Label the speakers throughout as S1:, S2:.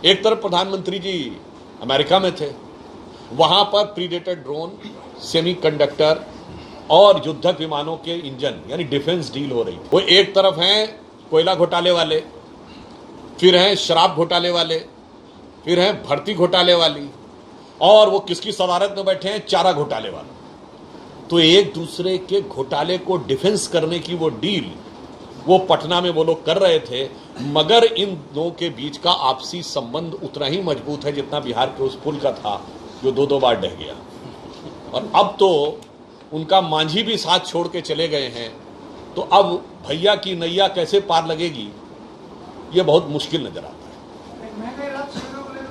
S1: एक तरफ प्रधानमंत्री जी अमेरिका में थे, वहां पर प्रीडेटर ड्रोन, सेमीकंडक्टर और युद्धक विमानों के इंजन यानी डिफेंस डील हो रही। वो एक तरफ हैं कोयला घोटाले वाले, फिर हैं शराब घोटाले वाले, फिर हैं भर्ती घोटाले वाली, और वो किसकी सदारत में बैठे हैं, चारा घोटाले वाले। तो एक दूसरे के घोटाले को डिफेंस करने की वो डील वो पटना में वो लोग कर रहे थे, मगर इन दोनों के बीच का आपसी संबंध उतना ही मजबूत है जितना बिहार के उस पुल का था जो दो बार ढह गया। और अब तो उनका मांझी भी साथ छोड़ के चले गए हैं, तो अब भैया की नैया कैसे पार लगेगी, ये बहुत मुश्किल नजर आता है।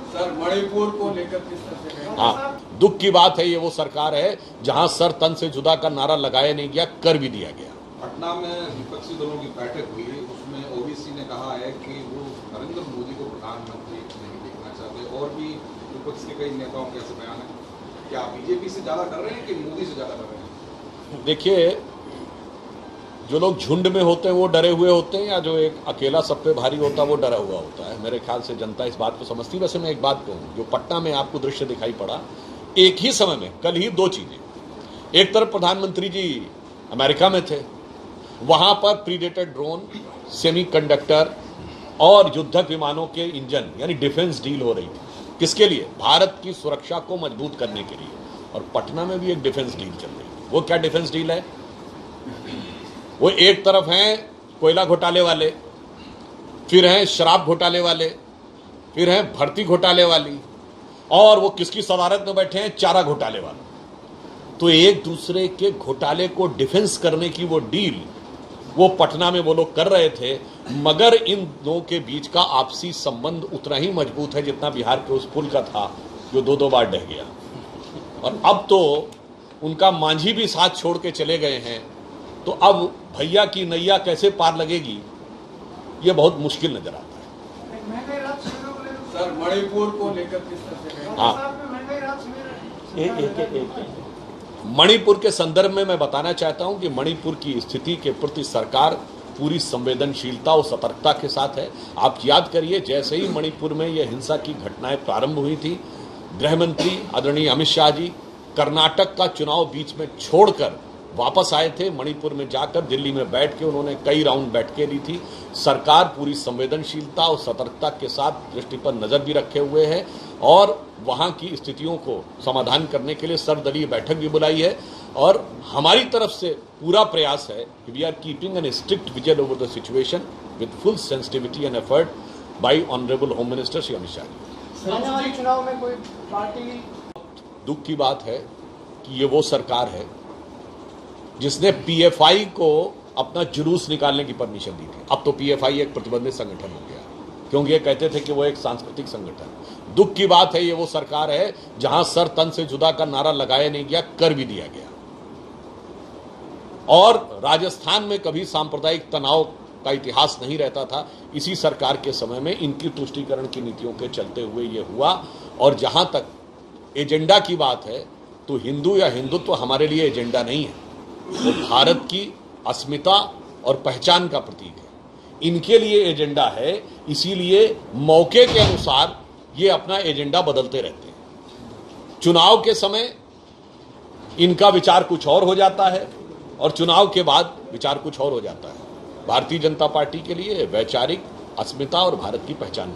S2: सर, मणिपुर को लेकर किस तरह से?
S1: हाँ, दुख की बात है, ये वो सरकार है जहां सर तन से जुदा का नारा लगाया नहीं गया, कर भी दिया गया।
S2: पटना में विपक्षी दलों की बैठक हुई, उसमें ओबीसी ने कहा है कि वो नरेंद्र मोदी को प्रधानमंत्री नहीं देखना चाहते, और भी विपक्ष के कई नेताओं के ऐसे बयान है। क्या बीजेपी से ज्यादा कर रहे हैं कि मोदी से ज्यादा कर रहे हैं?
S1: देखिए, जो लोग झुंड में होते हैं वो डरे हुए होते हैं, या जो एक अकेला सब पे भारी होता है वो डरा हुआ होता है। मेरे ख्याल से जनता इस बात को समझती है। वैसे मैं एक बात कहूँ, जो पटना में आपको दृश्य दिखाई पड़ा, एक ही समय में कल ही दो चीजें। एक तरफ प्रधानमंत्री जी अमेरिका में थे, वहां पर प्रीडेटर ड्रोन, सेमीकंडक्टर और युद्धक विमानों के इंजन यानी डिफेंस डील हो रही थी। किसके लिए? भारत की सुरक्षा को मजबूत करने के लिए। और पटना में भी एक डिफेंस डील चल रही है। वो क्या डिफेंस डील है? वो एक तरफ हैं कोयला घोटाले वाले, फिर हैं शराब घोटाले वाले, फिर हैं भर्ती घोटाले वाली, और वो किसकी सदारत में बैठे हैं, चारा घोटाले वाले। तो एक दूसरे के घोटाले को डिफेंस करने की वो डील वो पटना में वो लोग कर रहे थे, मगर इन दोनों के बीच का आपसी संबंध उतना ही मजबूत है जितना बिहार के उस पुल का था जो दो बार ढह गया। और अब तो उनका मांझी भी साथ छोड़ के चले गए हैं, तो अब भैया की नैया कैसे पार लगेगी, ये बहुत मुश्किल नजर आता है।
S2: सर, मणिपुर को लेकर किस तरह से?
S1: हाँ, मणिपुर के संदर्भ में मैं बताना चाहता हूं कि मणिपुर की स्थिति के प्रति सरकार पूरी संवेदनशीलता और सतर्कता के साथ है। आप याद करिए, जैसे ही मणिपुर में यह हिंसा की घटनाएं प्रारंभ हुई थी, गृह मंत्री आदरणीय अमित शाह जी कर्नाटक का चुनाव बीच में छोड़कर वापस आए थे। मणिपुर में जाकर दिल्ली में बैठ के उन्होंने कई राउंड बैठकें ली थी। सरकार पूरी संवेदनशीलता और सतर्कता के साथ दृष्टि पर नजर भी रखे हुए है, और वहां की स्थितियों को समाधान करने के लिए सर्वदलीय बैठक भी बुलाई है। और हमारी तरफ से पूरा प्रयास है कि we are keeping an strict vigil over the situation with full sensitivity and effort by honourable home minister Shri Amit Shah ji.
S3: आने वाले चुनाव में कोई पार्टी?
S1: दुख की बात है कि ये वो सरकार है जिसने पीएफआई को अपना जुलूस निकालने की परमिशन दी थी। अब तो पीएफआई एक प्रतिबंधित संगठन हो गया, क्योंकि ये कहते थे कि वो एक सांस्कृतिक संगठन। दुख की बात है, ये वो सरकार है जहां सर तन से जुदा का नारा लगाया नहीं गया, कर भी दिया गया। और राजस्थान में कभी सांप्रदायिक तनाव का इतिहास नहीं रहता था। इसी सरकार के समय में इनकी तुष्टीकरण की नीतियों के चलते हुए ये हुआ। और जहां तक एजेंडा की बात है, तो हिंदू या हिंदुत्व हमारे लिए एजेंडा नहीं है, वो भारत की अस्मिता और पहचान का प्रतीक है। इनके लिए एजेंडा है, इसीलिए मौके के अनुसार ये अपना एजेंडा बदलते रहते हैं। चुनाव के समय इनका विचार कुछ और हो जाता है, और चुनाव के बाद विचार कुछ और हो जाता है। भारतीय जनता पार्टी के लिए वैचारिक अस्मिता और भारत की पहचान